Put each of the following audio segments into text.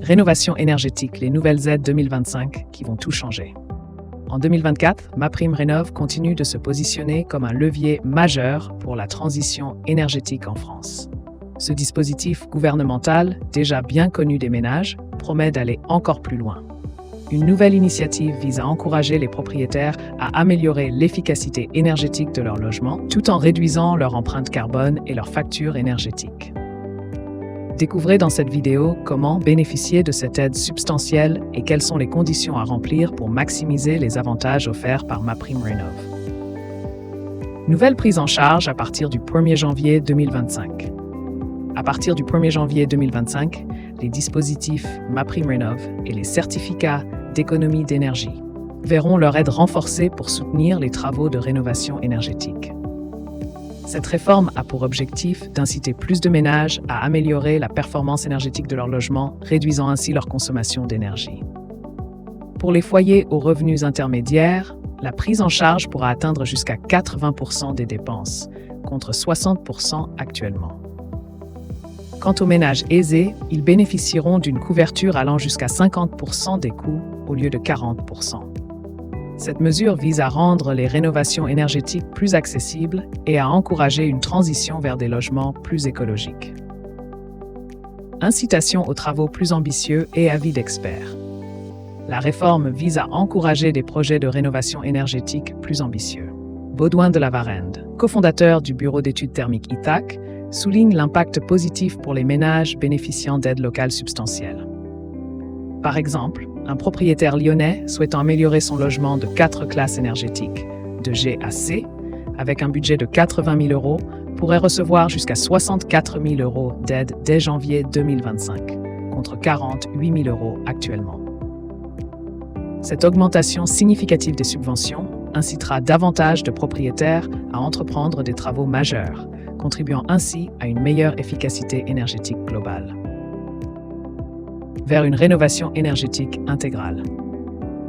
Rénovation énergétique, les nouvelles aides 2025 qui vont tout changer. En 2024, MaPrimeRénov' continue de se positionner comme un levier majeur pour la transition énergétique en France. Ce dispositif gouvernemental, déjà bien connu des ménages, promet d'aller encore plus loin. Une nouvelle initiative vise à encourager les propriétaires à améliorer l'efficacité énergétique de leur logement, tout en réduisant leur empreinte carbone et leur facture énergétique. Découvrez dans cette vidéo comment bénéficier de cette aide substantielle et quelles sont les conditions à remplir pour maximiser les avantages offerts par MaPrimeRénov'. Nouvelle prise en charge à partir du 1er janvier 2025. À partir du 1er janvier 2025, les dispositifs MaPrimeRénov' et les certificats d'économie d'énergie verront leur aide renforcée pour soutenir les travaux de rénovation énergétique. Cette réforme a pour objectif d'inciter plus de ménages à améliorer la performance énergétique de leur logement, réduisant ainsi leur consommation d'énergie. Pour les foyers aux revenus intermédiaires, la prise en charge pourra atteindre jusqu'à 80% des dépenses, contre 60% actuellement. Quant aux ménages aisés, ils bénéficieront d'une couverture allant jusqu'à 50% des coûts au lieu de 40%. Cette mesure vise à rendre les rénovations énergétiques plus accessibles et à encourager une transition vers des logements plus écologiques. Incitation aux travaux plus ambitieux et avis d'experts. La réforme vise à encourager des projets de rénovation énergétique plus ambitieux. Baudouin de la Varenne, cofondateur du bureau d'études thermiques ITAC, souligne l'impact positif pour les ménages bénéficiant d'aides locales substantielles. Par exemple, un propriétaire lyonnais souhaitant améliorer son logement de 4 classes énergétiques, de G à C, avec un budget de 80 000 euros, pourrait recevoir jusqu'à 64 000 euros d'aide dès janvier 2025, contre 48 000 euros actuellement. Cette augmentation significative des subventions incitera davantage de propriétaires à entreprendre des travaux majeurs, contribuant ainsi à une meilleure efficacité énergétique globale. Vers une rénovation énergétique intégrale.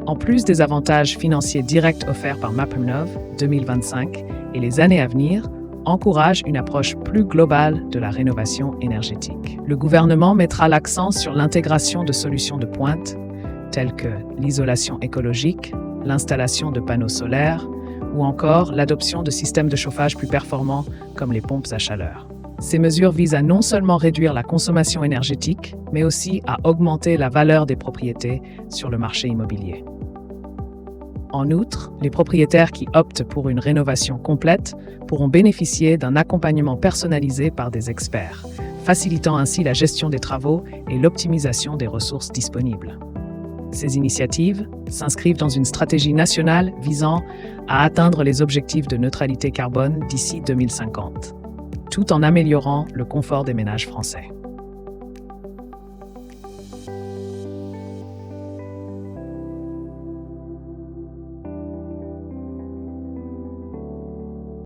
En plus des avantages financiers directs offerts par MaPrimeRénov', 2025 et les années à venir encouragent une approche plus globale de la rénovation énergétique. Le gouvernement mettra l'accent sur l'intégration de solutions de pointe, telles que l'isolation écologique, l'installation de panneaux solaires ou encore l'adoption de systèmes de chauffage plus performants comme les pompes à chaleur. Ces mesures visent à non seulement réduire la consommation énergétique, mais aussi à augmenter la valeur des propriétés sur le marché immobilier. En outre, les propriétaires qui optent pour une rénovation complète pourront bénéficier d'un accompagnement personnalisé par des experts, facilitant ainsi la gestion des travaux et l'optimisation des ressources disponibles. Ces initiatives s'inscrivent dans une stratégie nationale visant à atteindre les objectifs de neutralité carbone d'ici 2050, tout en améliorant le confort des ménages français.